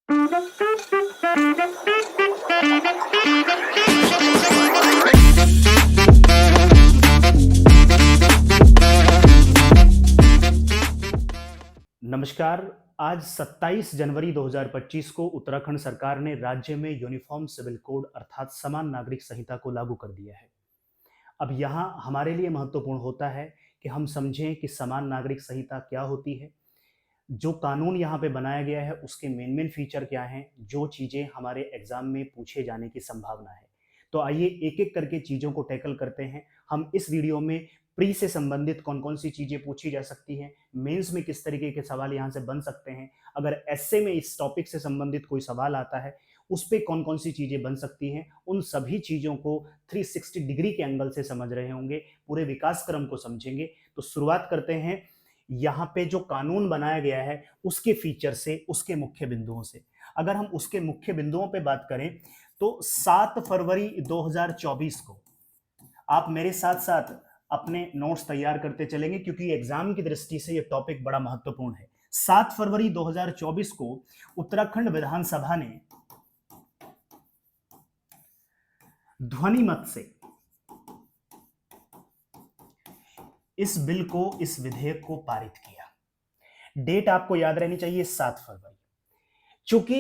नमस्कार। आज 27 जनवरी 2025 को उत्तराखंड सरकार ने राज्य में यूनिफॉर्म सिविल कोड अर्थात समान नागरिक संहिता को लागू कर दिया है। अब यहाँ हमारे लिए महत्वपूर्ण होता है कि हम समझें कि समान नागरिक संहिता क्या होती है, जो कानून यहाँ पे बनाया गया है उसके मेन फीचर क्या हैं, जो चीज़ें हमारे एग्जाम में पूछे जाने की संभावना है। तो आइए एक एक करके चीज़ों को टैकल करते हैं। हम इस वीडियो में प्री से संबंधित कौन कौन सी चीज़ें पूछी जा सकती हैं, मेंस में किस तरीके के सवाल यहाँ से बन सकते हैं, अगर एसए में इस टॉपिक से संबंधित कोई सवाल आता है उस पर कौन कौन सी चीज़ें बन सकती हैं, उन सभी चीज़ों को 360 डिग्री के एंगल से समझ रहे होंगे, पूरे विकास क्रम को समझेंगे। तो शुरुआत करते हैं यहाँ पे जो कानून बनाया गया है उसके फीचर से, उसके मुख्य बिंदुओं से। अगर हम उसके मुख्य बिंदुओं पे बात करें तो 7 फरवरी 2024 को आप मेरे साथ साथ अपने नोट्स तैयार करते चलेंगे क्योंकि एग्जाम की दृष्टि से यह टॉपिक बड़ा महत्वपूर्ण है। 7 फरवरी 2024 को उत्तराखंड विधानसभा ने ध्वनि मत से इस बिल को, इस विधेयक को पारित किया। डेट आपको याद रहनी चाहिए 7 फरवरी। चूंकि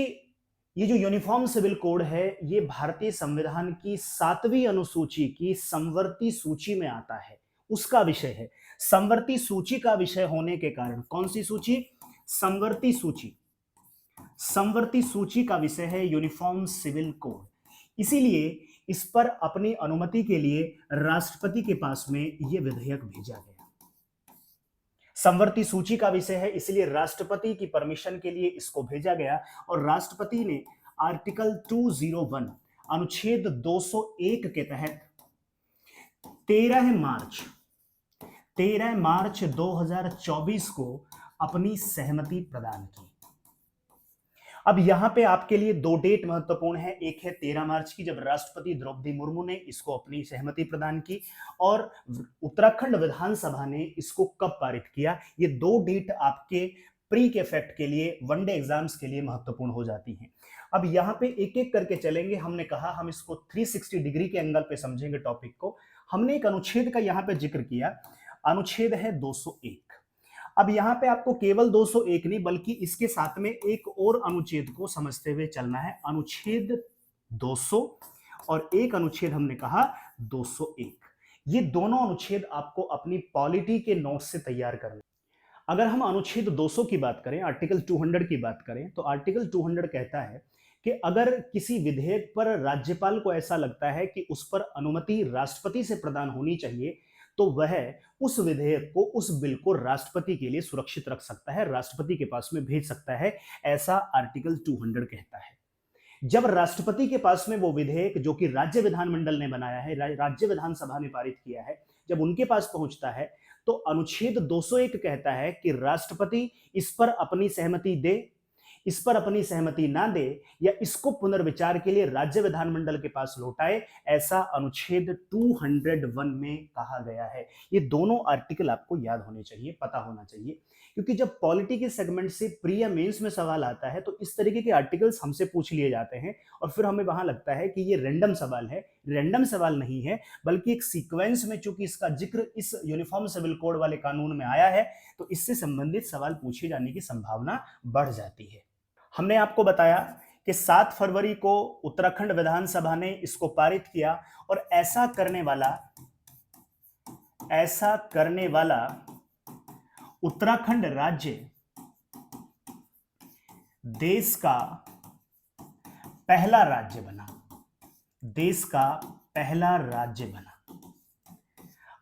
ये जो यूनिफॉर्म सिविल कोड है ये भारतीय संविधान की 7वीं अनुसूची की समवर्ती सूची में आता है, उसका विषय है। समवर्ती सूची का विषय होने के कारण, कौन सी सूची? समवर्ती सूची। समवर्ती सूची का विषय है यूनिफॉर्म सिविल कोड। इसीलिए इस पर अपनी अनुमति के लिए राष्ट्रपति के पास में यह विधेयक भेजा गया। समवर्ती सूची का विषय है इसलिए राष्ट्रपति की परमिशन के लिए इसको भेजा गया और राष्ट्रपति ने आर्टिकल 201 अनुच्छेद 201 के तहत 13 मार्च 2024 को अपनी सहमति प्रदान की। अब यहां पे आपके लिए दो डेट महत्वपूर्ण है। एक है 13 मार्च की, जब राष्ट्रपति द्रौपदी मुर्मू ने इसको अपनी सहमति प्रदान की, और उत्तराखंड विधानसभा ने इसको कब पारित किया। ये दो डेट आपके प्री के इफेक्ट के लिए, वनडे एग्जाम्स के लिए महत्वपूर्ण हो जाती हैं। अब यहाँ पे एक एक करके चलेंगे। हमने कहा हम इसको 360 डिग्री के एंगल पे समझेंगे टॉपिक को। हमने एक अनुच्छेद का यहाँ पे जिक्र किया, अनुच्छेद है 201। अब यहाँ पे आपको केवल 201 नहीं बल्कि इसके साथ में एक और अनुच्छेद को समझते हुए चलना है, अनुच्छेद 200 और एक अनुच्छेद हमने कहा 201। ये दोनों अनुच्छेद आपको अपनी पॉलिटी के नोट्स से तैयार करने। अगर हम अनुच्छेद 200 की बात करें, आर्टिकल 200 की बात करें, तो आर्टिकल 200 कहता है कि अगर किसी विधेयक पर राज्यपाल को ऐसा लगता है कि उस पर अनुमति राष्ट्रपति से प्रदान होनी चाहिए तो वह उस विधेयक को, उस बिल को राष्ट्रपति के लिए सुरक्षित रख सकता है, राष्ट्रपति के पास में भेज सकता है। ऐसा आर्टिकल 200 कहता है। जब राष्ट्रपति के पास में वो विधेयक जो कि राज्य विधानमंडल ने बनाया है, राज्य विधानसभा ने पारित किया है, जब उनके पास पहुंचता है तो अनुच्छेद 201 कहता है कि राष्ट्रपति इस पर अपनी सहमति दे, इस पर अपनी सहमति ना दे या इसको पुनर्विचार के लिए राज्य विधानमंडल के पास लौटाए, ऐसा अनुच्छेद 201 में कहा गया है। ये दोनों आर्टिकल आपको याद होने चाहिए, पता होना चाहिए, क्योंकि जब पॉलिटी के सेगमेंट से प्री या मेंस में सवाल आता है तो इस तरीके के आर्टिकल्स हमसे पूछ लिए जाते हैं और फिर हमें वहां लगता है कि ये रैंडम सवाल है। रैंडम सवाल नहीं है, बल्कि एक सीक्वेंस में चूंकि इसका जिक्र इस यूनिफॉर्म सिविल कोड वाले कानून में आया है तो इससे संबंधित सवाल पूछे जाने की संभावना बढ़ जाती है। हमने आपको बताया कि 7 फरवरी को उत्तराखंड विधानसभा ने इसको पारित किया और ऐसा करने वाला उत्तराखंड राज्य देश का पहला राज्य बना। देश का पहला राज्य बना।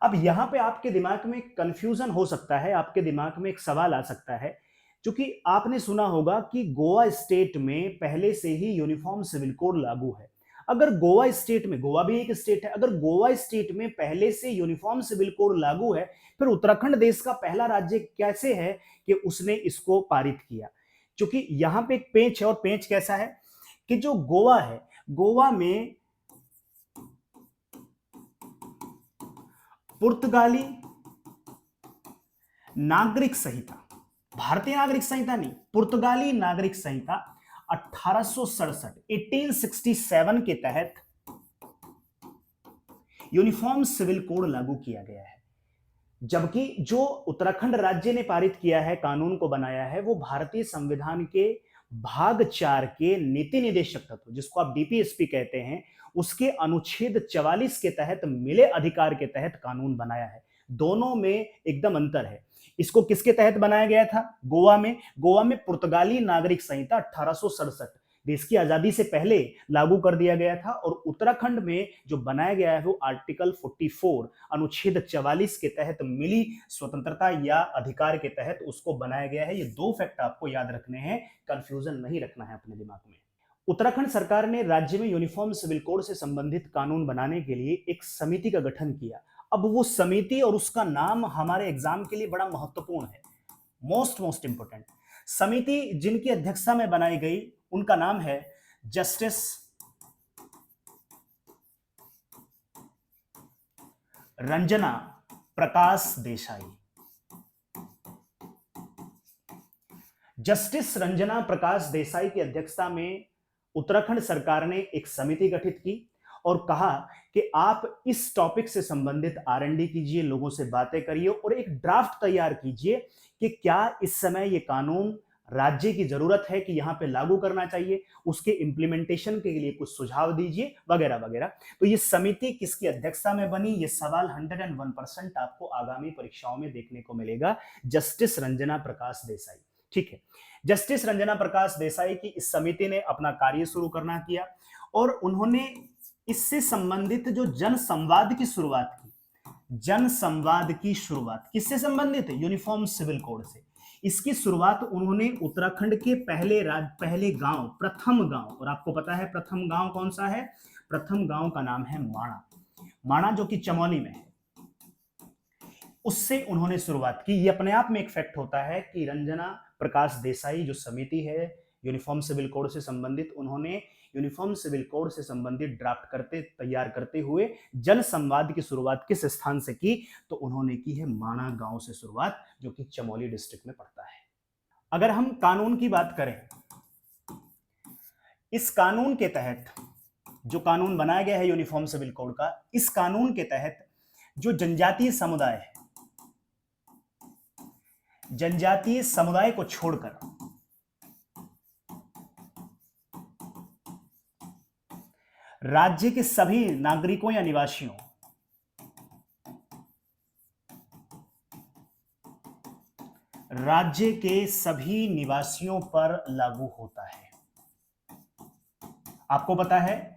अब यहां पे आपके दिमाग में कंफ्यूजन हो सकता है, आपके दिमाग में एक सवाल आ सकता है, क्योंकि आपने सुना होगा कि गोवा स्टेट में पहले से ही यूनिफॉर्म सिविल कोड लागू है। अगर गोवा स्टेट में, गोवा भी एक स्टेट है, अगर गोवा स्टेट में पहले से यूनिफॉर्म सिविल कोड लागू है, फिर उत्तराखंड देश का पहला राज्य कैसे है कि उसने इसको पारित किया? क्योंकि यहां पे एक पेंच है, और पेंच कैसा है कि जो गोवा है, गोवा में पुर्तगाली नागरिक संहिता, भारतीय नागरिक संहिता नहीं, पुर्तगाली नागरिक संहिता 1867 के तहत यूनिफॉर्म सिविल कोड लागू किया गया है। जबकि जो उत्तराखंड राज्य ने पारित किया है, कानून को बनाया है, वो भारतीय संविधान के भाग 4 के नीति निदेशक तत्व, जिसको आप डीपीएसपी कहते हैं, उसके अनुच्छेद 44 के तहत मिले अधिकार के तहत कानून बनाया है। दोनों में एकदम अंतर है। इसको किसके तहत बनाया गया था? गोवा में पुर्तगाली नागरिक संहिता 1867 देश की आजादी से पहले लागू कर दिया गया था, और उत्तराखंड में जो बनाया गया है वो आर्टिकल 44 अनुच्छेद 44 के तहत मिली स्वतंत्रता या अधिकार के तहत उसको बनाया गया है। ये दो फैक्ट आपको याद रखने हैं, कंफ्यूजन नहीं रखना है अपने दिमाग में। उत्तराखंड सरकार ने राज्य में यूनिफॉर्म सिविल कोड से संबंधित कानून बनाने के लिए एक समिति का गठन किया। अब वो समिति और उसका नाम हमारे एग्जाम के लिए बड़ा महत्वपूर्ण है, मोस्ट इंपोर्टेंट। समिति जिनकी अध्यक्षता में बनाई गई उनका नाम है जस्टिस रंजना प्रकाश देसाई। जस्टिस रंजना प्रकाश देसाई की अध्यक्षता में उत्तराखंड सरकार ने एक समिति गठित की और कहा कि आप इस टॉपिक से संबंधित आर&डी कीजिए, लोगों से बातें करिए और एक ड्राफ्ट तैयार कीजिए कि क्या इस समय ये कानून राज्य की जरूरत है कि यहाँ पे लागू करना चाहिए, उसके इंप्लीमेंटेशन के लिए कुछ सुझाव दीजिए, वगैरह वगैरह। तो ये समिति किसकी अध्यक्षता में बनी? ये सवाल 101% आपको आगामी परीक्षाओं में देखने को मिलेगा। जस्टिस रंजना प्रकाश देसाई, ठीक है। जस्टिस रंजना प्रकाश देसाई की इस समिति ने अपना कार्य शुरू करना किया और उन्होंने इससे संबंधित जो जन संवाद की शुरुआत की। जन संवाद की शुरुआत किससे संबंधित है? यूनिफॉर्म सिविल कोड से। इसकी शुरुआत उन्होंने उत्तराखंड के पहले गांव, प्रथम गांव, और आपको पता है प्रथम गांव कौन सा है? प्रथम गांव का नाम है माणा, जो कि चमोली में है, उससे उन्होंने शुरुआत की। ये अपने आप में एक फैक्ट होता है कि रंजना प्रकाश देसाई जो समिति है यूनिफॉर्म सिविल कोड से संबंधित, उन्होंने यूनिफॉर्म सिविल कोड से संबंधित ड्राफ्ट तैयार करते हुए जन संवाद की शुरुआत किस स्थान से की? तो उन्होंने की है माणा गांव से शुरुआत, जो कि चमोली डिस्ट्रिक्ट में पड़ता है। अगर हम कानून की बात करें, इस कानून के तहत जो कानून बनाया गया है यूनिफॉर्म सिविल कोड का, इस कानून के तहत जो जनजातीय समुदाय को छोड़कर राज्य के सभी नागरिकों या निवासियों, राज्य के सभी निवासियों पर लागू होता है। आपको पता है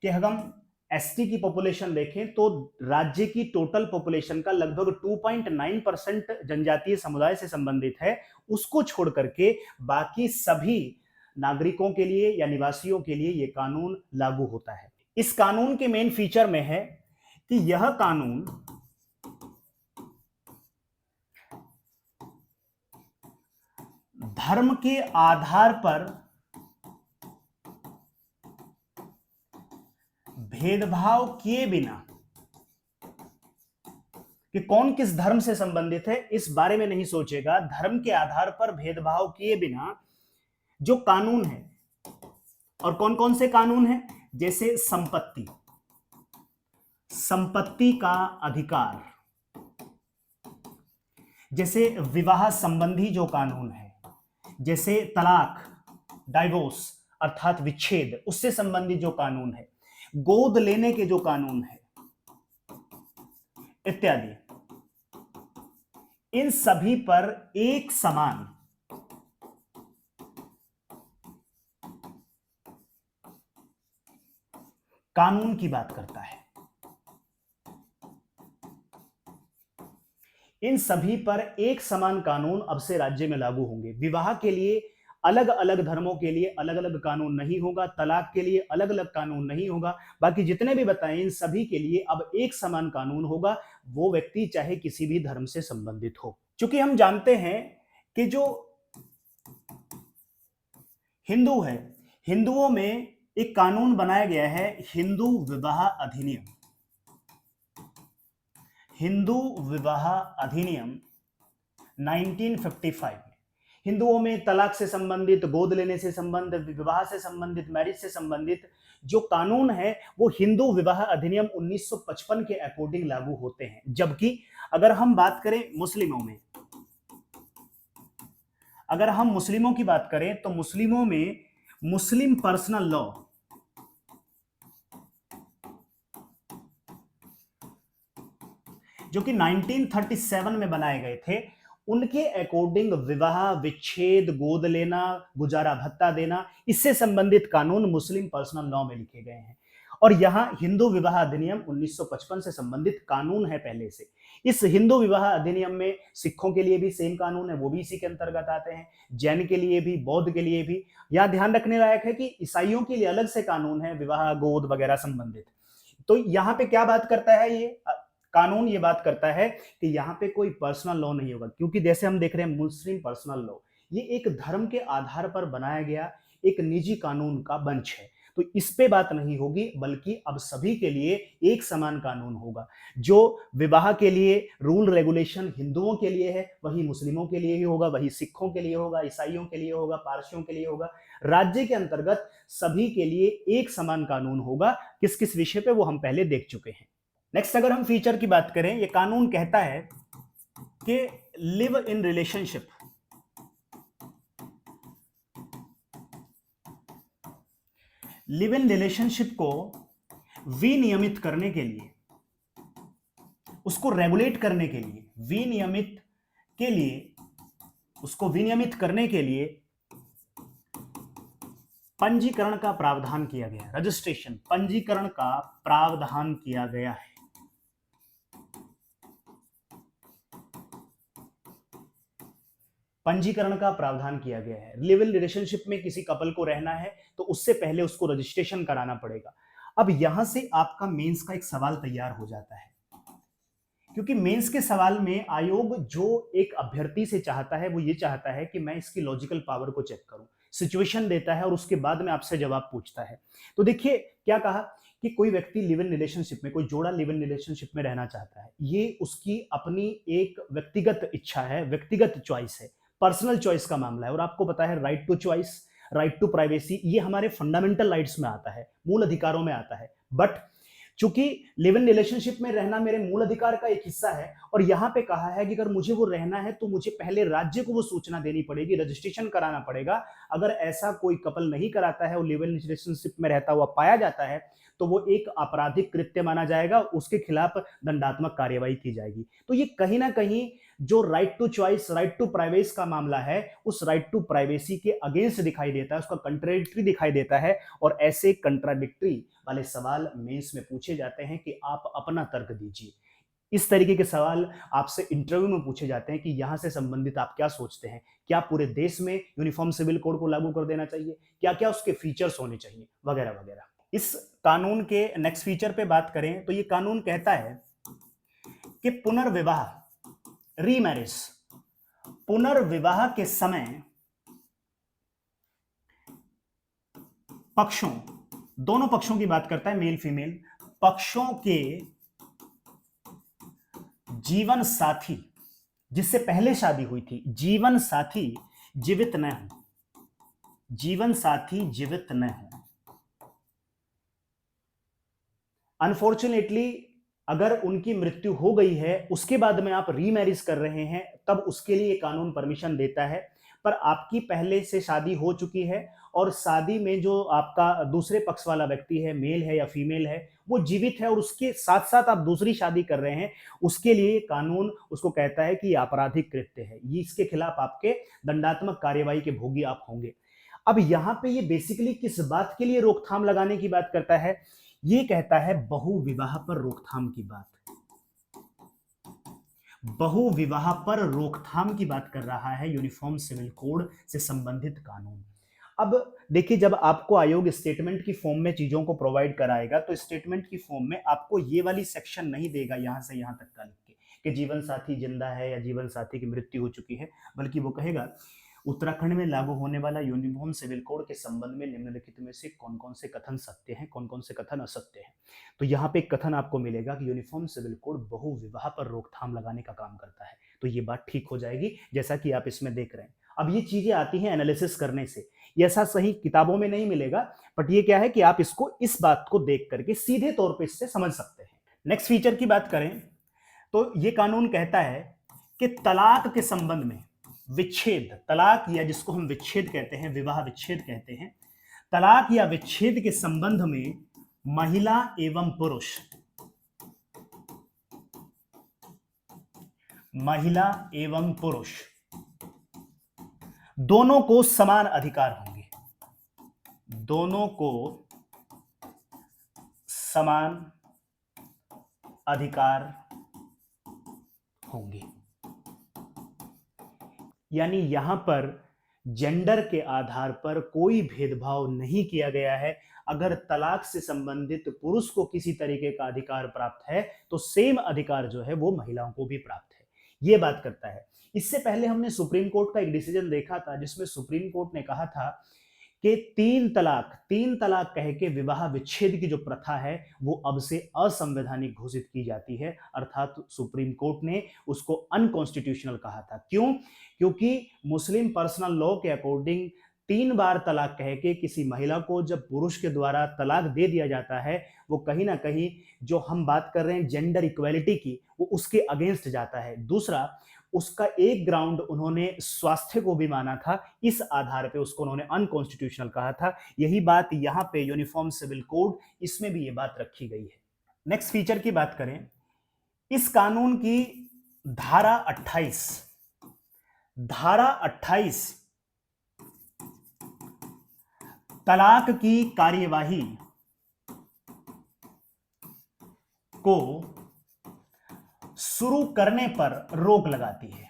कि अगर हम एसटी की पॉपुलेशन देखें तो राज्य की टोटल पॉपुलेशन का लगभग 2.9% जनजातीय समुदाय से संबंधित है। उसको छोड़ करके बाकी सभी नागरिकों के लिए या निवासियों के लिए यह कानून लागू होता है। इस कानून के मेन फीचर में है कि यह कानून धर्म के आधार पर भेदभाव किए बिना, कि कौन किस धर्म से संबंधित है इस बारे में नहीं सोचेगा, धर्म के आधार पर भेदभाव किए बिना जो कानून है, और कौन कौन से कानून हैं? जैसे संपत्ति का अधिकार, जैसे विवाह संबंधी जो कानून है, जैसे तलाक, डाइवोर्स अर्थात विच्छेद, उससे संबंधित जो कानून है, गोद लेने के जो कानून है इत्यादि, इन सभी पर एक समान कानून की बात करता है। इन सभी पर एक समान कानून अब से राज्य में लागू होंगे। विवाह के लिए अलग अलग धर्मों के लिए अलग अलग कानून नहीं होगा, तलाक के लिए अलग अलग कानून नहीं होगा, बाकी जितने भी बताएं इन सभी के लिए अब एक समान कानून होगा, वो व्यक्ति चाहे किसी भी धर्म से संबंधित हो। क्योंकि हम जानते हैं कि जो हिंदू है, हिंदुओं में एक कानून बनाया गया है हिंदू विवाह अधिनियम। हिंदू विवाह अधिनियम 1955 में। हिंदुओं में तलाक से संबंधित, गोद लेने से संबंधित, विवाह से संबंधित, मैरिज से संबंधित जो कानून है वो हिंदू विवाह अधिनियम 1955 के अकॉर्डिंग लागू होते हैं। जबकि अगर हम बात करें मुस्लिमों में, अगर हम मुस्लिमों की बात करें तो मुस्लिमों में मुस्लिम पर्सनल लॉ, जो कि 1937 में बनाए गए थे, उनके अकॉर्डिंग विवाह, विच्छेद, गोद लेना, गुजारा भत्ता देना, इससे संबंधित कानून मुस्लिम पर्सनल लॉ में लिखे गए हैं। और यहां हिंदू विवाह अधिनियम 1955 से संबंधित कानून है पहले से। इस हिंदू विवाह अधिनियम में सिखों के लिए भी सेम कानून है, वो भी इसी के अंतर्गत आते हैं, जैन के लिए भी, बौद्ध के लिए भी। यहां ध्यान रखने लायक है कि ईसाइयों के लिए अलग से कानून है विवाह, गोद वगैरह संबंधित। तो यहां पे क्या बात करता है ये कानून, ये बात करता है कि यहाँ पे कोई पर्सनल लॉ नहीं होगा, क्योंकि जैसे हम देख रहे हैं मुस्लिम पर्सनल लॉ, ये एक धर्म के आधार पर बनाया गया एक निजी कानून का बंच है। तो इस पे बात नहीं होगी, बल्कि अब सभी के लिए एक समान कानून होगा। जो विवाह के लिए रूल रेगुलेशन हिंदुओं के लिए है, वही मुस्लिमों के लिए ही होगा, वही सिखों के लिए होगा, ईसाइयों के लिए होगा, पारसियों के लिए होगा। राज्य के अंतर्गत सभी के लिए एक समान कानून होगा। किस किस विषय पे वो हम पहले देख चुके हैं। नेक्स्ट अगर हम फीचर की बात करें, ये कानून कहता है कि live in relationship, live in relationship को विनियमित करने के लिए, उसको रेगुलेट करने के लिए, विनियमित के लिए, उसको विनियमित करने के लिए पंजीकरण का प्रावधान किया गया, रजिस्ट्रेशन, पंजीकरण का प्रावधान किया गया है। पंजीकरण का प्रावधान किया गया है। लिव इन रिलेशनशिप में किसी कपल को रहना है तो उससे पहले उसको रजिस्ट्रेशन कराना पड़ेगा। अब यहां से आपका मेंस का एक सवाल तैयार हो जाता है, क्योंकि मेंस के सवाल में आयोग जो एक अभ्यर्थी से चाहता है वो ये चाहता है कि मैं इसकी लॉजिकल पावर को चेक करूं, सिचुएशन देता है और उसके बाद में आपसे जवाब पूछता है। तो देखिए क्या कहा कि कोई व्यक्ति लिव इन रिलेशनशिप में, कोई जोड़ा लिव इन रिलेशनशिप में रहना चाहता है, ये उसकी अपनी एक व्यक्तिगत इच्छा है, व्यक्तिगत चॉइस है, पर्सनल चॉइस का मामला है। और आपको पता है right to choice, right to privacy, ये हमारे फंडामेंटल राइट्स में आता है, मूल अधिकारों में आता है। बट चूंकि लिव इन रिलेशनशिप में रहना मेरे मूल अधिकार का एक हिस्सा है, और यहां पे कहा है कि अगर मुझे वो रहना है तो मुझे पहले राज्य को वो सूचना देनी पड़ेगी, रजिस्ट्रेशन कराना पड़ेगा। अगर ऐसा कोई कपल नहीं कराता है और लिव इन रिलेशनशिप में रहता हुआ पाया जाता है तो वो एक आपराधिक कृत्य माना जाएगा, उसके खिलाफ दंडात्मक कार्यवाही की जाएगी। तो ये कहीं ना कहीं जो right to choice, right to privacy का मामला है, उस राइट टू प्राइवेसी के अगेंस्ट दिखाई देता है, उसका कंट्राडिक्टरी दिखाई देता है। और ऐसे कंट्राडिक्टरी वाले सवाल मेंस में पूछे जाते हैं कि आप अपना तर्क दीजिए। इस तरीके के सवाल आपसे इंटरव्यू में पूछे जाते हैं कि यहां से संबंधित आप क्या सोचते हैं, क्या पूरे देश में यूनिफॉर्म सिविल कोड को लागू कर देना चाहिए, क्या क्या उसके फीचर्स होने चाहिए, वगैरह वगैरह। इस कानून के नेक्स्ट फीचर पे बात करें तो ये कानून कहता है कि पुनर्विवाह, रीमैरिज, पुनर्विवाह के समय पक्षों, दोनों पक्षों की बात करता है, मेल फीमेल, पक्षों के जीवन साथी, जिससे पहले शादी हुई थी, जीवन साथी जीवित न हो, जीवन साथी जीवित न हो। अनफॉर्चुनेटली अगर उनकी मृत्यु हो गई है, उसके बाद में आप रीमैरिज कर रहे हैं, तब उसके लिए कानून परमिशन देता है। पर आपकी पहले से शादी हो चुकी है और शादी में जो आपका दूसरे पक्ष वाला व्यक्ति है, मेल है या फीमेल है, वो जीवित है और उसके साथ साथ आप दूसरी शादी कर रहे हैं, उसके लिए कानून उसको कहता है कि आपराधिक कृत्य है, ये इसके खिलाफ आपके दंडात्मक कार्यवाही के भोगी आप होंगे। अब यहां पे ये बेसिकली किस बात के लिए रोकथाम लगाने की बात करता है, ये कहता है बहुविवाह पर रोकथाम की बात, बहुविवाह पर रोकथाम की बात कर रहा है यूनिफॉर्म सिविल कोड से संबंधित कानून। अब देखिए, जब आपको आयोग स्टेटमेंट की फॉर्म में चीजों को प्रोवाइड कराएगा तो स्टेटमेंट की फॉर्म में आपको ये वाली सेक्शन नहीं देगा यहां से यहां तक का लिख के कि जीवन साथी जिंदा है या जीवन साथी की मृत्यु हो चुकी है, बल्कि वो कहेगा उत्तराखंड में लागू होने वाला यूनिफॉर्म सिविल कोड के संबंध में निम्नलिखित में से कौन कौन से कथन सत्य हैं, कौन कौन से कथन असत्य हैं। तो यहाँ पे एक कथन आपको मिलेगा कि यूनिफॉर्म सिविल कोड बहुविवाह पर रोकथाम लगाने का काम करता है। तो ये बात ठीक हो जाएगी, जैसा कि आप इसमें देख रहे हैं। अब ये चीजें आती हैं एनालिसिस करने से, ये ऐसा सही किताबों में नहीं मिलेगा, बट ये क्या है कि आप इसको इस बात को देख करके सीधे तौर पे इससे समझ सकते हैं। नेक्स्ट फीचर की बात करें तो ये कानून कहता है कि तलाक के संबंध में विच्छेद, तलाक या जिसको हम विच्छेद कहते हैं, विवाह विच्छेद कहते हैं, तलाक या विच्छेद के संबंध में महिला एवं पुरुष, महिला एवं पुरुष दोनों को समान अधिकार होंगे, दोनों को समान अधिकार होंगे। यानी यहां पर जेंडर के आधार पर कोई भेदभाव नहीं किया गया है। अगर तलाक से संबंधित पुरुष को किसी तरीके का अधिकार प्राप्त है तो सेम अधिकार जो है वो महिलाओं को भी प्राप्त है, ये बात करता है। इससे पहले हमने सुप्रीम कोर्ट का एक डिसीजन देखा था जिसमें सुप्रीम कोर्ट ने कहा था कि तीन तलाक कह के विवाह विच्छेद की जो प्रथा है वो अब से असंवैधानिक घोषित की जाती है, अर्थात सुप्रीम कोर्ट ने उसको अनकॉन्स्टिट्यूशनल कहा था। क्यों? क्योंकि मुस्लिम पर्सनल लॉ के अकॉर्डिंग 3 बार तलाक कह के किसी महिला को जब पुरुष के द्वारा तलाक दे दिया जाता है, वो कहीं ना कहीं जो हम बात कर रहे हैं जेंडर इक्वालिटी की, वो उसके अगेंस्ट जाता है। दूसरा, उसका एक ग्राउंड उन्होंने स्वास्थ्य को भी माना था, इस आधार पे उसको उन्होंने अनकॉन्स्टिट्यूशनल कहा था। यही बात यहाँ पे यूनिफॉर्म सिविल कोड, इसमें भी ये बात रखी गई है। नेक्स्ट फीचर की बात करें, इस कानून की धारा 28 तलाक की कार्यवाही को शुरू करने पर रोक लगाती है,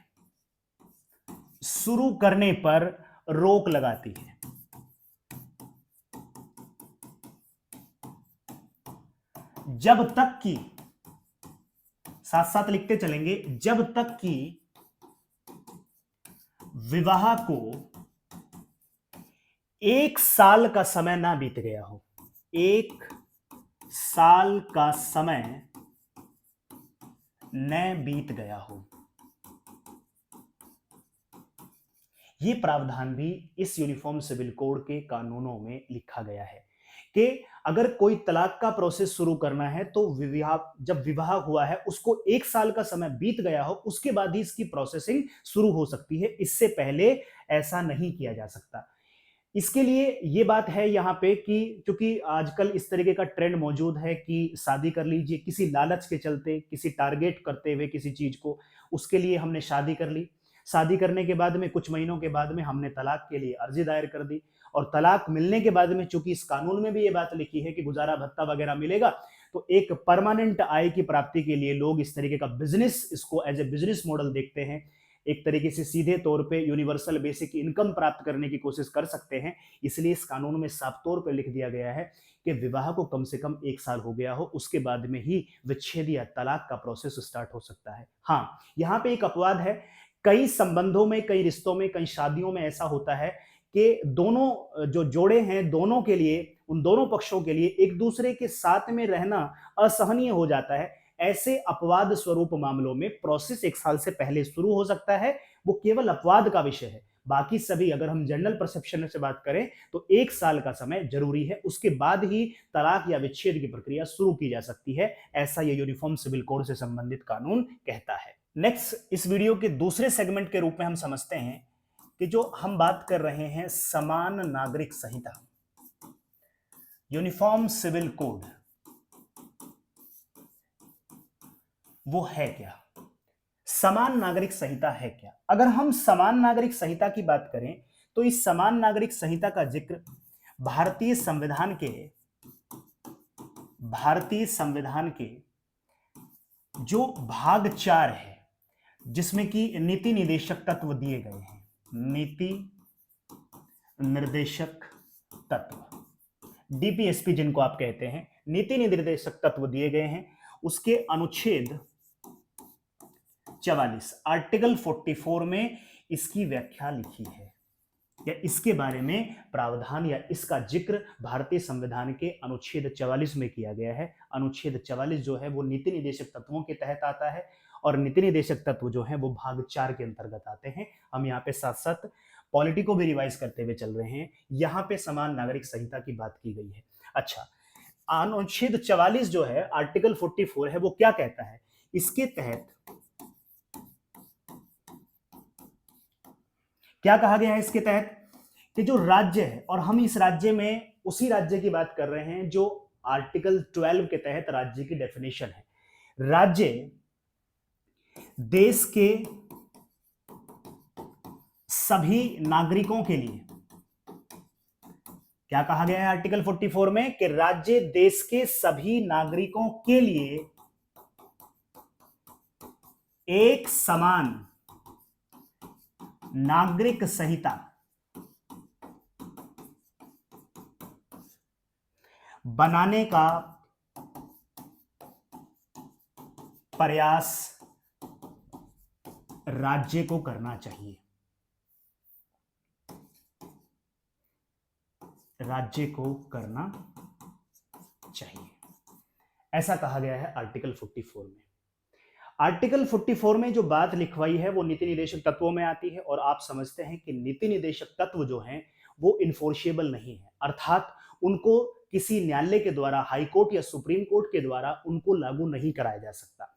शुरू करने पर रोक लगाती है। जब तक कि, साथ साथ लिखते चलेंगे, जब तक कि विवाह को 1 साल का समय ना बीत गया हो, 1 साल का समय न बीत गया हो। यह प्रावधान भी इस यूनिफॉर्म सिविल कोड के कानूनों में लिखा गया है कि अगर कोई तलाक का प्रोसेस शुरू करना है तो जब विवाह हुआ है उसको 1 साल का समय बीत गया हो, उसके बाद ही इसकी प्रोसेसिंग शुरू हो सकती है, इससे पहले ऐसा नहीं किया जा सकता। इसके लिए ये बात है यहाँ पे कि क्योंकि आजकल इस तरीके का ट्रेंड मौजूद है कि शादी कर लीजिए, किसी लालच के चलते, किसी टारगेट करते हुए किसी चीज को, उसके लिए हमने शादी कर ली, शादी करने के बाद में कुछ महीनों के बाद में हमने तलाक के लिए अर्जी दायर कर दी, और तलाक मिलने के बाद में चूंकि इस कानून में भी ये बात लिखी है कि गुजारा भत्ता वगैरह मिलेगा, तो एक परमानेंट आय की प्राप्ति के लिए लोग इस तरीके का बिजनेस, इसको एज ए बिजनेस मॉडल देखते हैं, एक तरीके से सीधे तौर पे यूनिवर्सल बेसिक इनकम प्राप्त करने की कोशिश कर सकते हैं। इसलिए इस कानून में साफ तौर पे लिख दिया गया है कि विवाह को कम से कम 1 साल हो गया हो, उसके बाद में ही विच्छेद या तलाक का प्रोसेस स्टार्ट हो सकता है। हाँ, यहाँ पे एक अपवाद है, कई संबंधों में, कई रिश्तों में, कई शादियों में ऐसा होता है कि दोनों जो जोड़े हैं, दोनों के लिए, उन दोनों पक्षों के लिए एक दूसरे के साथ में रहना असहनीय हो जाता है। ऐसे अपवाद स्वरूप मामलों में प्रोसेस 1 साल से पहले शुरू हो सकता है, वो केवल अपवाद का विषय है। बाकी सभी, अगर हम जनरल परसेप्शन से बात करें तो 1 साल का समय जरूरी है, उसके बाद ही तलाक या विच्छेद की प्रक्रिया शुरू की जा सकती है, ऐसा ये यूनिफॉर्म सिविल कोड से संबंधित कानून कहता है। नेक्स्ट, इस वीडियो के दूसरे सेगमेंट के रूप में हम समझते हैं कि जो हम बात कर रहे हैं समान नागरिक संहिता, यूनिफॉर्म सिविल कोड, वो है क्या? समान नागरिक संहिता है क्या? अगर हम समान नागरिक संहिता की बात करें तो इस समान नागरिक संहिता का जिक्र भारतीय संविधान के जो भाग 4 है, जिसमें कि नीति निर्देशक तत्व दिए गए हैं, नीति निर्देशक तत्व, डीपीएसपी जिनको आप कहते हैं, नीति निर्देशक तत्व दिए गए हैं, उसके अनुच्छेद 44 आर्टिकल 44 में इसकी व्याख्या लिखी है, या इसके बारे में प्रावधान या इसका जिक्र भारतीय संविधान के अनुच्छेद 44 में किया गया है। अनुच्छेद 44 जो है वो नीति निर्देशक तत्वों के तहत आता है, और नीति निर्देशक तत्व जो है वो भाग 4 के अंतर्गत आते हैं। हम यहाँ पे साथ साथ पॉलिटी को भी रिवाइज करते हुए चल रहे हैं, यहां पे समान नागरिक संहिता की बात की गई है। अच्छा, अनुच्छेद 44 जो है, आर्टिकल 44 है, वो क्या कहता है? इसके तहत क्या कहा गया है? इसके तहत कि जो राज्य है, और हम इस राज्य में उसी राज्य की बात कर रहे हैं जो आर्टिकल 12 के तहत राज्य की डेफिनेशन है। राज्य देश के सभी नागरिकों के लिए, क्या कहा गया है आर्टिकल 44 में? कि राज्य देश के सभी नागरिकों के लिए एक समान नागरिक संहिता बनाने का प्रयास राज्य को करना चाहिए। राज्य को करना चाहिए, ऐसा कहा गया है आर्टिकल 44 में। आर्टिकल 44 में जो बात लिखवाई है वो नीति निदेशक तत्वों में आती है, और आप समझते हैं कि नीति निदेशक तत्व जो हैं वो इन्फोर्सेबल नहीं है, अर्थात उनको किसी न्यायालय के द्वारा, हाई कोर्ट या सुप्रीम कोर्ट के द्वारा उनको लागू नहीं कराया जा सकता।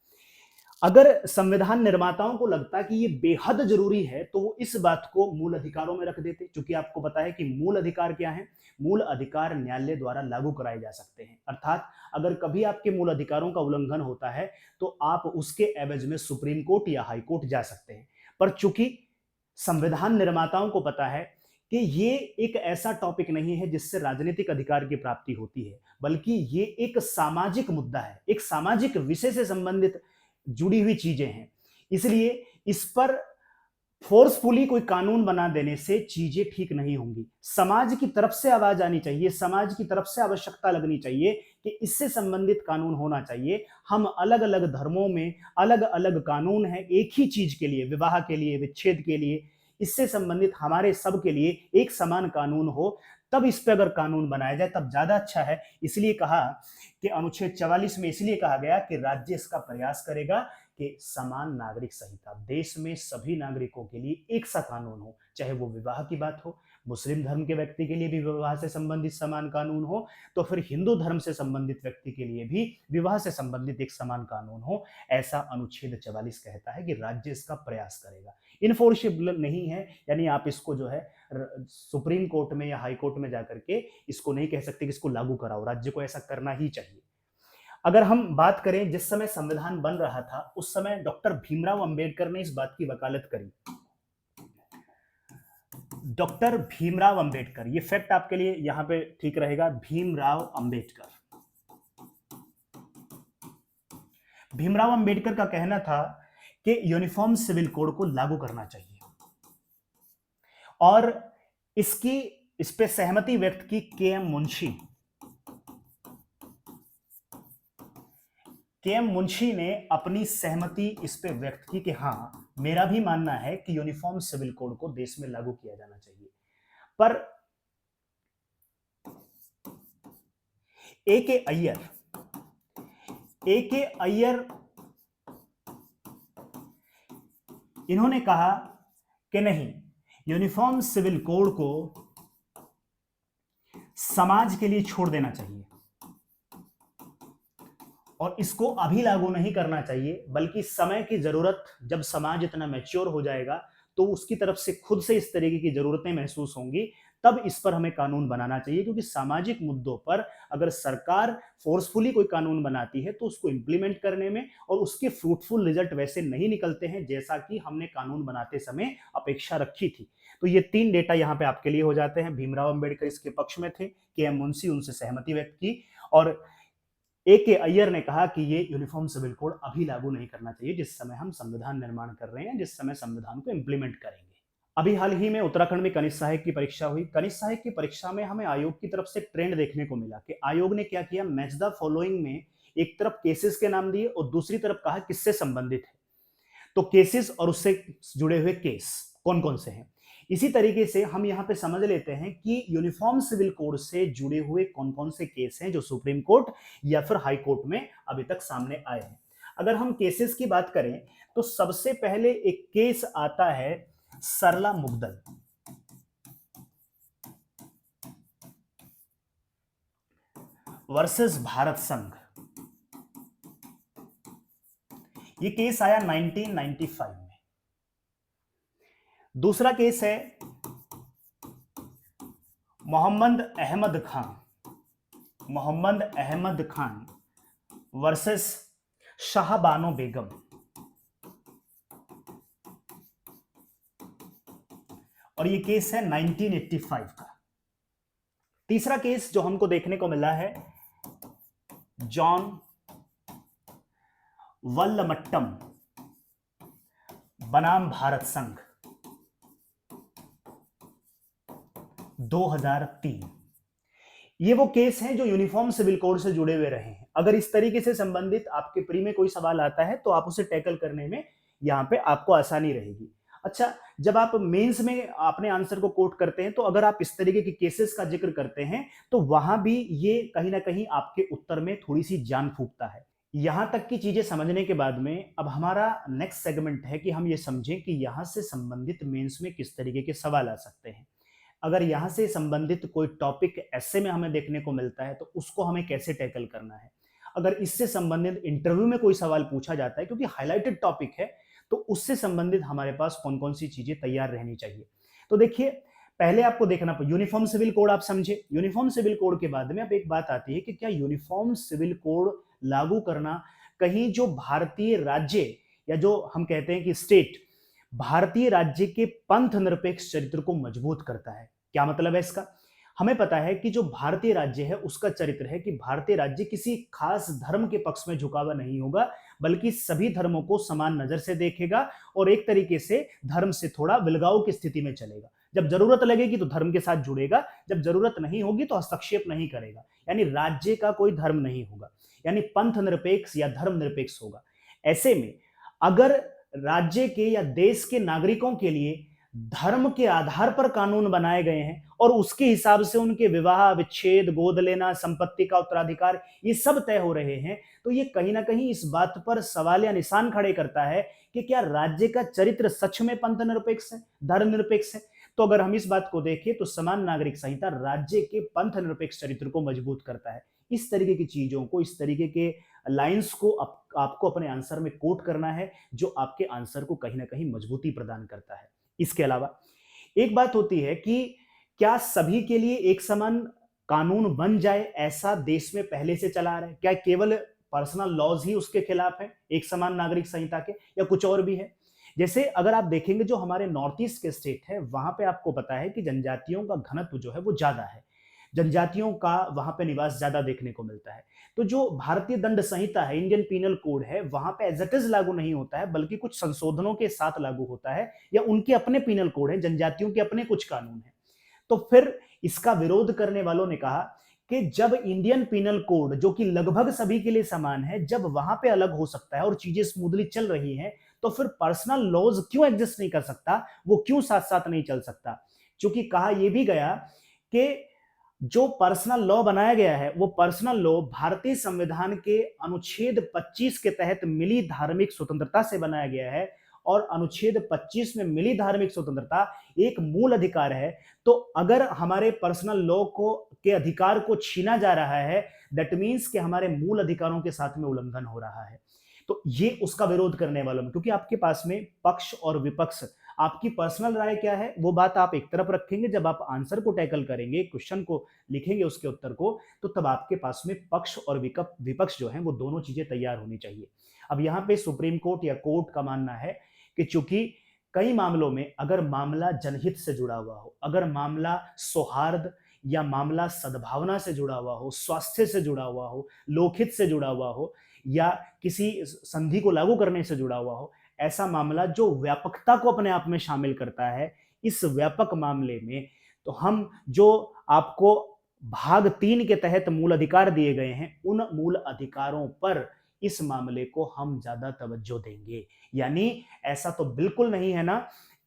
अगर संविधान निर्माताओं को लगता कि ये बेहद जरूरी है तो वो इस बात को मूल अधिकारों में रख देते, क्योंकि आपको पता है कि मूल अधिकार क्या है? मूल अधिकार न्यायालय द्वारा लागू कराए जा सकते हैं, अर्थात अगर कभी आपके मूल अधिकारों का उल्लंघन होता है तो आप उसके एवज में सुप्रीम कोर्ट या हाई कोर्ट जा सकते हैं। पर चूंकि संविधान निर्माताओं को पता है कि ये एक ऐसा टॉपिक नहीं है जिससे राजनीतिक अधिकार की प्राप्ति होती है, बल्कि ये एक सामाजिक मुद्दा है, एक सामाजिक विषय से संबंधित जुड़ी हुई चीजें हैं, इसलिए इस पर फोर्सफुली कोई कानून बना देने से चीजें ठीक नहीं होंगी। समाज की तरफ से आवाज आनी चाहिए, समाज की तरफ से आवश्यकता लगनी चाहिए कि इससे संबंधित कानून होना चाहिए। हम अलग अलग धर्मों में अलग अलग कानून है एक ही चीज के लिए, विवाह के लिए, विच्छेद के लिए, इससे संबंधित हमारे सब के लिए एक समान कानून हो, तब इस पे अगर कानून बनाया जाए तब ज्यादा अच्छा है। इसलिए कहा कि अनुच्छेद 44 में इसलिए कहा गया कि राज्य इसका प्रयास करेगा कि समान नागरिक संहिता, देश में सभी नागरिकों के लिए एक सा कानून हो, चाहे वो विवाह की बात हो, मुस्लिम धर्म के व्यक्ति के लिए भी विवाह से संबंधित समान कानून हो, तो फिर हिंदू धर्म से संबंधित व्यक्ति के लिए भी विवाह से संबंधित एक समान कानून हो। ऐसा अनुच्छेद 44 कहता है कि राज्य इसका प्रयास करेगा। इनफोर्सेबल नहीं है, यानी आप इसको जो है सुप्रीम कोर्ट में या हाई कोर्ट में जाकर के इसको नहीं कह सकते कि इसको लागू कराओ, राज्य को ऐसा करना ही चाहिए। अगर हम बात करें जिस समय संविधान बन रहा था उस समय डॉक्टर भीमराव अंबेडकर ने इस बात की वकालत करी। डॉक्टर भीमराव अंबेडकर, ये फैक्ट आपके लिए यहां पे ठीक रहेगा, भीमराव अंबेडकर। भीमराव अंबेडकर का कहना था कि यूनिफॉर्म सिविल कोड को लागू करना चाहिए, और इस पे सहमति व्यक्त की के.एम. मुंशी। के.एम. मुंशी ने अपनी सहमति इस पे व्यक्त की कि हाँ, मेरा भी मानना है कि यूनिफॉर्म सिविल कोड को देश में लागू किया जाना चाहिए। पर ए.के. अय्यर इन्होंने कहा कि नहीं, यूनिफॉर्म सिविल कोड को समाज के लिए छोड़ देना चाहिए और इसको अभी लागू नहीं करना चाहिए, बल्कि समय की जरूरत, जब समाज इतना मैच्योर हो जाएगा तो उसकी तरफ से खुद से इस तरीके की जरूरतें महसूस होंगी, तब इस पर हमें कानून बनाना चाहिए। क्योंकि सामाजिक मुद्दों पर अगर सरकार फोर्सफुली कोई कानून बनाती है तो उसको इंप्लीमेंट करने में और उसके फ्रूटफुल रिजल्ट वैसे नहीं निकलते हैं जैसा कि हमने कानून बनाते समय अपेक्षा रखी थी। तो ये 3 डेटा यहाँ पे आपके लिए हो जाते हैं। भीमराव अंबेडकर इसके पक्ष में थे, के.एम. मुंशी उनसे सहमति व्यक्त की, और ए.के. अय्यर ने कहा कि ये यूनिफॉर्म सिविल कोड अभी लागू नहीं करना चाहिए जिस समय हम संविधान निर्माण कर रहे हैं, जिस समय संविधान को इंप्लीमेंट करेंगे। अभी हाल ही में उत्तराखंड में कनिष्ठ सहायक की परीक्षा हुई। कनिष्ठ सहायक की परीक्षा में हमें आयोग की तरफ से ट्रेंड देखने को मिला कि आयोग ने क्या किया, मैच द फॉलोइंग में एक तरफ केसेस के नाम दिए और दूसरी तरफ कहा किससे संबंधित है, तो केसेस और उससे जुड़े हुए केस कौन कौन से हैं। इसी तरीके से हम यहां पे समझ लेते हैं कि यूनिफॉर्म सिविल कोड से जुड़े हुए कौन कौन से केस हैं जो सुप्रीम कोर्ट या फिर हाई कोर्ट में अभी तक सामने आए हैं। अगर हम केसेस की बात करें तो सबसे पहले एक केस आता है सरला मुग्दल। वर्सेस भारत संघ, ये केस आया 1995 में। दूसरा केस है मोहम्मद अहमद खान वर्सेस शाहबानो बेगम, और ये केस है 1985 का। तीसरा केस जो हमको देखने को मिला है जॉन वल्लमट्टम बनाम भारत संघ, 2003। ये वो केस हैं जो यूनिफॉर्म सिविल कोड से जुड़े हुए रहे हैं। अगर इस तरीके से संबंधित आपके प्री में कोई सवाल आता है तो आप उसे टैकल करने में यहां पे आपको आसानी रहेगी। अच्छा, जब आप मेंस में अपने आंसर को कोट करते हैं तो अगर आप इस तरीके के केसेस का जिक्र करते हैं तो वहां भी ये कहीं ना कहीं आपके उत्तर में थोड़ी सी जान फूंकता है। यहां तक की चीजें समझने के बाद में अब हमारा नेक्स्ट सेगमेंट है कि हम ये समझें कि यहां से संबंधित मेंस में किस तरीके के सवाल आ सकते हैं। अगर यहां से संबंधित कोई टॉपिक ऐसे में हमें देखने को मिलता है तो उसको हमें कैसे टैकल करना है। अगर इससे संबंधित इंटरव्यू में कोई सवाल पूछा जाता है क्योंकि हाईलाइटेड टॉपिक है तो उससे संबंधित हमारे पास कौन कौन सी चीजें तैयार रहनी चाहिए। तो देखिए, पहले आपको देखना यूनिफॉर्म सिविल कोड आप समझे। यूनिफॉर्म सिविल कोड के बाद में अब एक बात आती है कि क्या यूनिफॉर्म सिविल कोड लागू करना कहीं जो भारतीय राज्य या जो हम कहते हैं कि स्टेट भारतीय राज्य के पंथ निरपेक्ष चरित्र को मजबूत करता है। क्या मतलब है इसका? हमें पता है कि जो भारतीय राज्य है उसका चरित्र है कि भारतीय राज्य किसी खास धर्म के पक्ष में झुका हुआ नहीं होगा, बल्कि सभी धर्मों को समान नजर से देखेगा और एक तरीके से धर्म से थोड़ा विलगाव की स्थिति में चलेगा। जब जरूरत लगेगी तो धर्म के साथ जुड़ेगा, जब जरूरत नहीं होगी तो हस्तक्षेप नहीं करेगा। यानी राज्य का कोई धर्म नहीं होगा, यानी पंथ निरपेक्ष या धर्म निरपेक्ष होगा। ऐसे में अगर राज्य के या देश के नागरिकों के लिए धर्म के आधार पर कानून बनाए गए हैं और उसके हिसाब से उनके विवाह, विच्छेद, गोद लेना, संपत्ति का उत्तराधिकार ये सब तय हो रहे हैं, तो ये कहीं ना कहीं इस बात पर सवाल या निशान खड़े करता है कि क्या राज्य का चरित्र सच में पंथ निरपेक्ष है, धर्म निरपेक्ष है। तो अगर हम इस बात को देखें तो समान नागरिक संहिता राज्य के पंथ निरपेक्ष चरित्र को मजबूत करता है। इस तरीके की चीजों को, इस तरीके के लाइंस को आपको अपने आंसर में कोट करना है जो आपके आंसर को कहीं ना कहीं मजबूती प्रदान करता है। इसके अलावा एक बात होती है कि क्या सभी के लिए एक समान कानून बन जाए ऐसा देश में पहले से चला आ रहा है? क्या केवल पर्सनल लॉज ही उसके खिलाफ है एक समान नागरिक संहिता के, या कुछ और भी है? जैसे अगर आप देखेंगे जो हमारे नॉर्थ ईस्ट के स्टेट है वहां पे आपको पता है कि जनजातियों का घनत्व जो है वो ज्यादा है, जनजातियों का वहां पे निवास ज्यादा देखने को मिलता है। तो जो भारतीय दंड संहिता है, इंडियन पीनल कोड है, वहां पे एज इट इज लागू नहीं होता है, बल्कि कुछ संशोधनों के साथ लागू होता है, या उनके अपने पीनल कोड है, जनजातियों के अपने कुछ कानून है। तो फिर इसका विरोध करने वालों ने कहा कि जब इंडियन पीनल कोड जो कि लगभग सभी के लिए समान है, जब वहां पे अलग हो सकता है और चीजें स्मूथली चल रही हैं, तो फिर पर्सनल लॉज क्यों एग्जिस्ट नहीं कर सकता, वो क्यों साथ साथ नहीं चल सकता? क्योंकि कहा यह भी गया कि जो पर्सनल लॉ बनाया गया है वो पर्सनल लॉ भारतीय संविधान के अनुच्छेद 25 के तहत मिली धार्मिक स्वतंत्रता से बनाया गया है, और अनुच्छेद 25 में मिली धार्मिक स्वतंत्रता एक मूल अधिकार है। तो अगर हमारे पर्सनल लॉ को के अधिकार को छीना जा रहा है, दैट मीन्स कि हमारे मूल अधिकारों के साथ में उल्लंघन हो रहा है। तो ये उसका विरोध करने वालों में, क्योंकि आपके पास में पक्ष और विपक्ष, आपकी पर्सनल राय क्या है वो बात आप एक तरफ रखेंगे, जब आप आंसर को टैकल करेंगे, क्वेश्चन को लिखेंगे, उसके उत्तर को, तो तब आपके पास में पक्ष और विपक्ष जो है वो दोनों चीजें तैयार होनी चाहिए। अब यहाँ पे सुप्रीम कोर्ट या कोर्ट का मानना है कि चूंकि कई मामलों में अगर मामला जनहित से जुड़ा हुआ हो, अगर मामला सौहार्द या मामला सद्भावना से जुड़ा हुआ हो, स्वास्थ्य से जुड़ा हुआ हो, लोकहित से जुड़ा हुआ हो, या किसी संधि को लागू करने से जुड़ा हुआ हो, ऐसा मामला जो व्यापकता को अपने आप में शामिल करता है, इस व्यापक मामले में तो हम जो आपको भाग 3 के तहत मूल अधिकार दिए गए हैं उन मूल अधिकारों पर इस मामले को हम ज्यादा तवज्जो देंगे। यानी ऐसा तो बिल्कुल नहीं है ना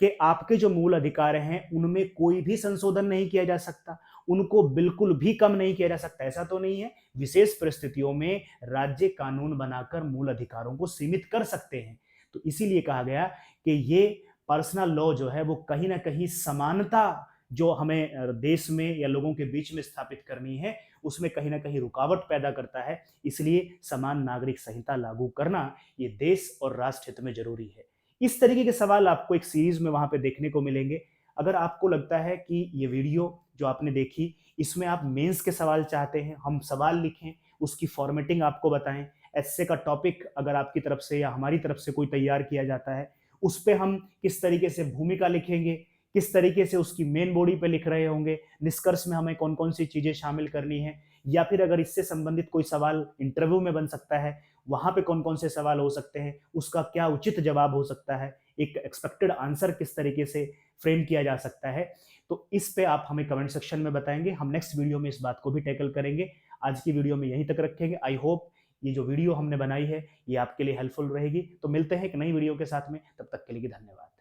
कि आपके जो मूल अधिकार हैं उनमें कोई भी संशोधन नहीं किया जा सकता, उनको बिल्कुल भी कम नहीं किया जा सकता, ऐसा तो नहीं है। विशेष परिस्थितियों में राज्य कानून बनाकर मूल अधिकारों को सीमित कर सकते हैं। तो इसीलिए कहा गया कि ये पर्सनल लॉ जो है वो कहीं ना कहीं समानता जो हमें देश में या लोगों के बीच में स्थापित करनी है उसमें कहीं ना कहीं रुकावट पैदा करता है। इसलिए समान नागरिक संहिता लागू करना ये देश और राष्ट्र हित में जरूरी है। इस तरीके के सवाल आपको एक सीरीज में वहां पे देखने को मिलेंगे। अगर आपको लगता है कि ये वीडियो जो आपने देखी इसमें आप मेंस के सवाल चाहते हैं, हम सवाल लिखें, उसकी फॉर्मेटिंग आपको बताएं, एस्से का टॉपिक अगर आपकी तरफ से या हमारी तरफ से कोई तैयार किया जाता है, उस पे हम किस तरीके से भूमिका लिखेंगे, किस तरीके से उसकी मेन बॉडी पे लिख रहे होंगे, निष्कर्ष में हमें कौन कौन सी चीजें शामिल करनी है, या फिर अगर इससे संबंधित कोई सवाल इंटरव्यू में बन सकता है, वहां पे कौन कौन से सवाल हो सकते हैं, उसका क्या उचित जवाब हो सकता है, एक एक्सपेक्टेड आंसर किस तरीके से फ्रेम किया जा सकता है, तो इस पे आप हमें कमेंट सेक्शन में बताएंगे। हम नेक्स्ट वीडियो में इस बात को भी टैकल करेंगे। आज की वीडियो में यहीं तक रखेंगे। आई होप ये जो वीडियो हमने बनाई है ये आपके लिए हेल्पफुल रहेगी। तो मिलते हैं एक नई वीडियो के साथ में, तब तक के लिए धन्यवाद।